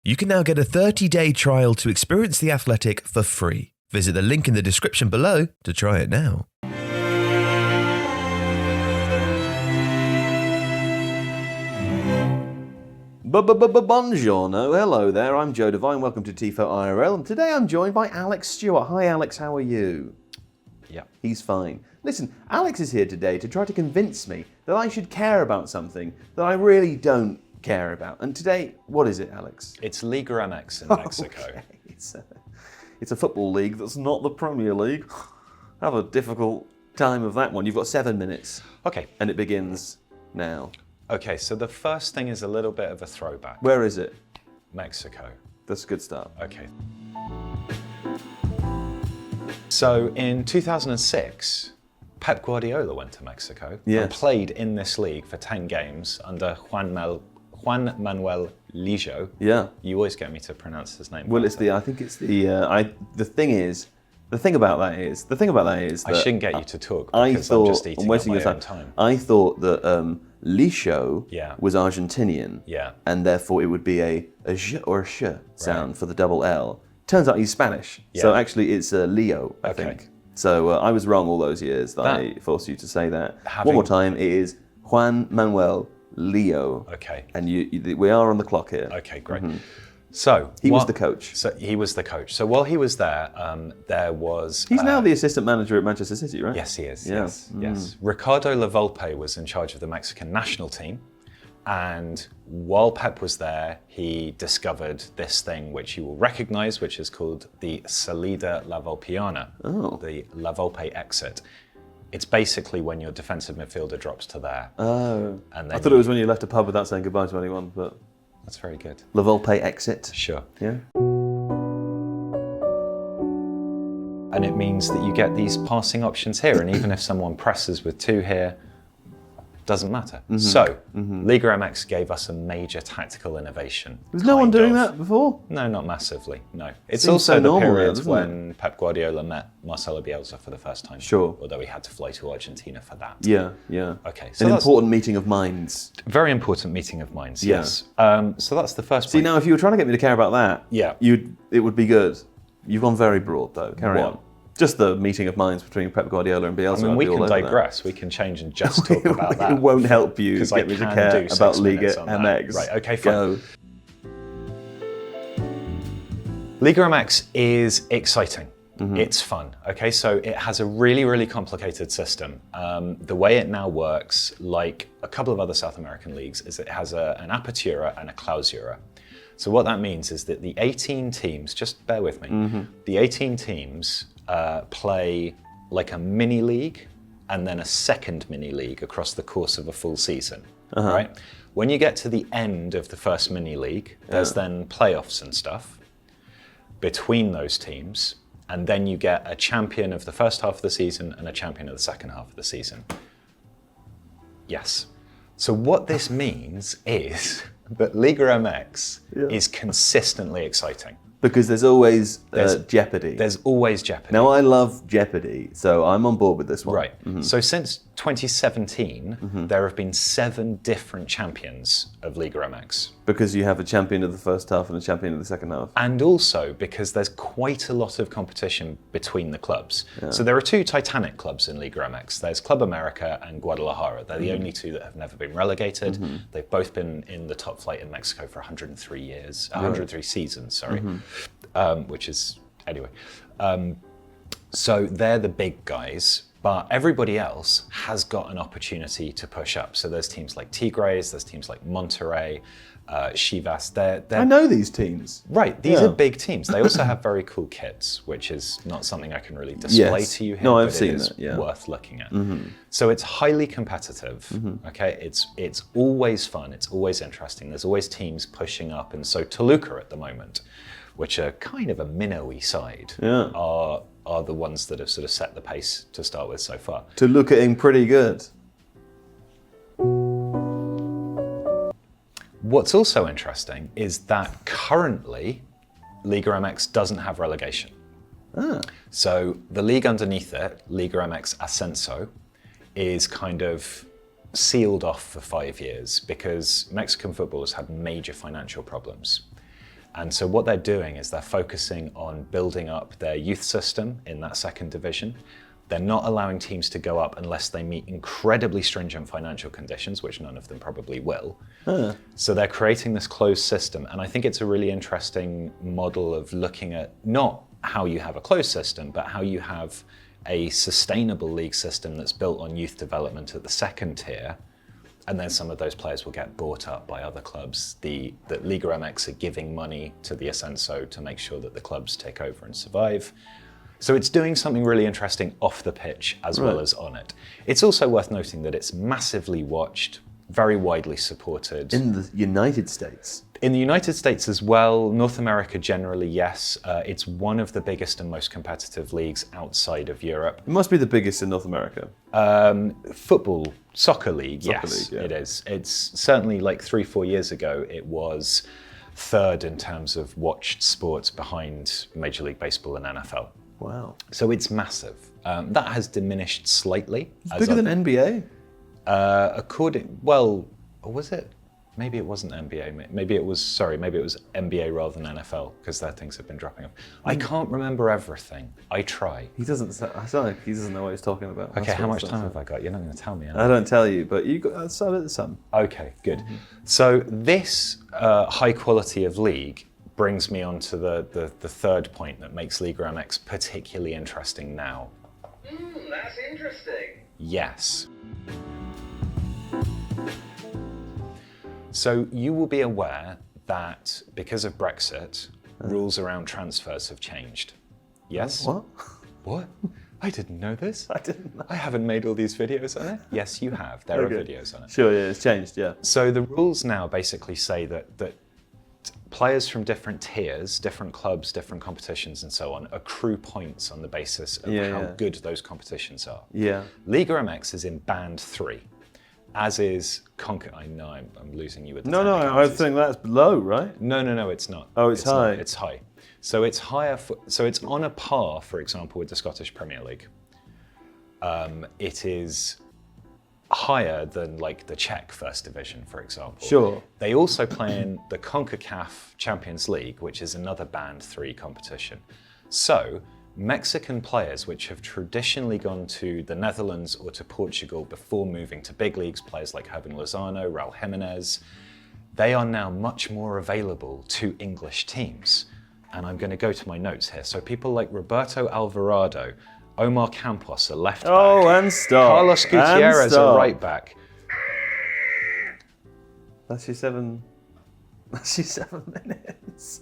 You can now get a 30-day trial to experience The Athletic for free. Visit the link in the description below to try it now. Buongiorno, hello there, I'm Joe Devine, welcome to Tifo IRL, and today I'm joined by Alex Stewart. Hi Alex, how are you? Yeah. He's fine. Listen, Alex is here today to try to convince me that I should care about something that I really don't care about. And today, what is it, Alex? It's Liga MX in Mexico. Okay. It's a football league that's not the Premier League. Have a difficult time of that one. You've got 7 minutes. Okay. And it begins now. Okay, so the first thing is a little bit of a throwback. Where is it? Mexico. That's a good start. Okay. So in 2006, Pep Guardiola went to Mexico and played in this league for 10 games under Juan Manuel Lijo. Yeah. You always get me to pronounce his name. Well, the thing about that is I shouldn't get you to talk I'm just eating up my own time. I thought that Lijo Yeah. was Argentinian. Yeah. And therefore it would be a sh or a sh sound for the double L. Turns out he's Spanish. Yeah. So actually it's Leo, I think. So I was wrong all those years that I forced you to say that. One more time, it is Juan Manuel Leo. Okay. And we are on the clock here. Okay, great. So he was the coach. So he was the coach. So while he was there, there was. He's now the assistant manager at Manchester City, right? Yes, he is. Yeah. Yes. Ricardo VOLPE was in charge of the Mexican national team, and while Pep was there, he discovered this thing which you will recognise, which is called the Salida La Volpiana, the La Volpe exit. It's basically when your defensive midfielder drops to there. Oh. And I thought it was when you left a pub without saying goodbye to anyone, but. That's very good. La Volpe exit. Sure. Yeah. And it means that you get these passing options here, and even if someone presses with 2 here, doesn't matter. So, Liga MX gave us a major tactical innovation. Was no one doing that before? No, not massively, no. It's Seems also so the normal, period doesn't when Pep Guardiola met Marcelo Bielsa for the first time. Sure. Although he had to fly to Argentina for that. Yeah. Okay, so an important meeting of minds. Very important meeting of minds, Yeah. yes. So that's the first point. See, now if you were trying to get me to care about that, it would be good. You've gone very broad though, carry on. Just the meeting of minds between Pep Guardiola and Bielsa. I mean, we can digress. We can change and just talk about that. It won't help you get me to care about Liga MX. Right, okay, fine. Liga MX is exciting. It's fun, okay? So it has a really, really complicated system. The way it now works, like a couple of other South American leagues, is it has an apertura and a clausura. So what that means is that the 18 teams, just bear with me, the 18 teams play like a mini league and then a second mini league across the course of a full season, right? When you get to the end of the first mini league, there's then playoffs and stuff between those teams, and then you get a champion of the first half of the season and a champion of the second half of the season. Yes. So what this means is that Liga MX is consistently exciting. Because there's always jeopardy. There's always jeopardy. Now I love jeopardy, so I'm on board with this one. Right. So since 2017, there have been 7 different champions of Liga MX. Because you have a champion of the first half and a champion of the second half. And also because there's quite a lot of competition between the clubs. So there are 2 titanic clubs in Liga MX. There's Club America and Guadalajara. They're the only 2 that have never been relegated. They've both been in the top flight in Mexico for 103 years, 103 seasons, sorry. Which is, anyway. So they're the big guys, but everybody else has got an opportunity to push up. So there's teams like Tigres, there's teams like Monterrey, Chivas. I know these teams. Right, these are big teams. They also have very cool kits, which is not something I can really display to you here. No, I've but seen it is that, yeah. worth looking at. So it's highly competitive, okay? It's always fun, it's always interesting. There's always teams pushing up. And so Toluca at the moment, which are kind of a minnowy side, are the ones that have sort of set the pace to start with so far. Toluca pretty good. What's also interesting is that currently Liga MX doesn't have relegation. So the league underneath it, Liga MX Ascenso, is kind of sealed off for 5 years because Mexican football has had major financial problems. And so what they're doing is they're focusing on building up their youth system in that second division. They're not allowing teams to go up unless they meet incredibly stringent financial conditions, which none of them probably will. So they're creating this closed system. And I think it's a really interesting model of looking at not how you have a closed system, but how you have a sustainable league system that's built on youth development at the second tier. And then some of those players will get bought up by other clubs. The Liga MX are giving money to the Ascenso to make sure that the clubs take over and survive. So it's doing something really interesting off the pitch as well as on it. It's also worth noting that it's massively watched, very widely supported. In the United States? In the United States as well, North America generally, yes. It's one of the biggest and most competitive leagues outside of Europe. It must be the biggest in North America. Soccer league, yes, it is. It's certainly like 3-4 years ago, it was third in terms of watched sports behind Major League Baseball and NFL. Wow. So it's massive. That has diminished slightly. It's bigger than NBA? Was it? Maybe it wasn't NBA. Maybe it was NBA rather than NFL, because their things have been dropping off. I can't remember everything. I try. I sound like he doesn't know what he's talking about. Okay, how much time have I got? You're not going to tell me. I don't tell you, but you got some. Okay, good. So this high quality of league brings me on to the third point that makes Liga MX particularly interesting now. That's interesting. Yes. So you will be aware that because of Brexit, rules around transfers have changed. Yes? What? What? I didn't know this. I didn't know. I haven't made all these videos on it. Yes, you have. There are videos on it. Sure, yeah, it's changed, yeah. So the rules now basically say that players from different tiers, different clubs, different competitions and so on, accrue points on the basis of how good those competitions are. Yeah. Liga MX is in band 3, as is I know I'm losing you with the No, I think that's low, right? No, it's not. Oh, it's high. It's high. So it's higher. So it's on a par, for example, with the Scottish Premier League. It is higher than like the Czech First Division, for example. Sure. They also play in the CONCACAF Champions League, which is another band 3 competition. So Mexican players, which have traditionally gone to the Netherlands or to Portugal before moving to big leagues, players like Hervin Lozano, Raul Jimenez, they are now much more available to English teams. And I'm going to go to my notes here. So people like Roberto Alvarado, Omar Campos, a left back. Oh, and stop. Carlos Gutierrez, a right back. That's your 7 minutes.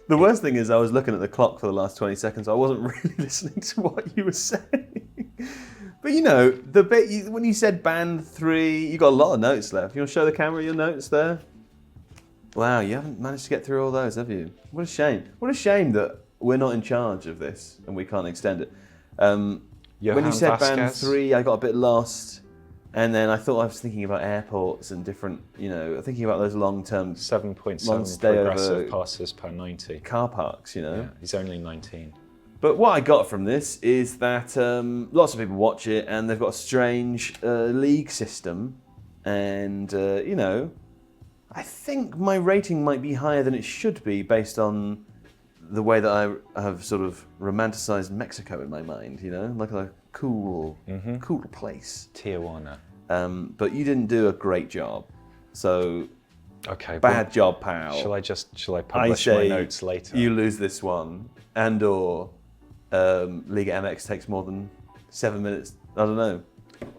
The worst thing is I was looking at the clock for the last 20 seconds. I wasn't really listening to what you were saying. But you know, the bit when you said band 3, you got a lot of notes left. You want to show the camera your notes there? Wow, you haven't managed to get through all those, have you? What a shame. What a shame that we're not in charge of this and we can't extend it. When you said band 3, I got a bit lost. And then I thought I was thinking about airports and different, thinking about those long-term 7.7 progressive passes per 90. Car parks, Yeah, he's only 19. But what I got from this is that lots of people watch it and they've got a strange league system. And, I think my rating might be higher than it should be based on the way that I have sort of romanticized Mexico in my mind, like a cool place. Tijuana. But you didn't do a great job. So, okay, bad job, pal. Shall I publish my notes later? You lose this one. And/or Liga MX takes more than 7 minutes. I don't know.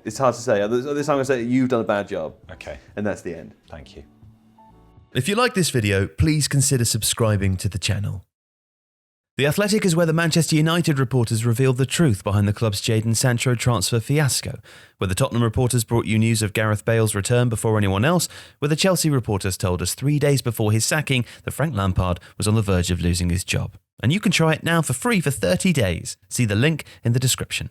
It's hard to say. This time I'm going to say you've done a bad job. Okay. And that's the end. Thank you. If you like this video, please consider subscribing to the channel. The Athletic is where the Manchester United reporters revealed the truth behind the club's Jadon Sancho transfer fiasco, where the Tottenham reporters brought you news of Gareth Bale's return before anyone else, where the Chelsea reporters told us 3 days before his sacking that Frank Lampard was on the verge of losing his job. And you can try it now for free for 30 days. See the link in the description.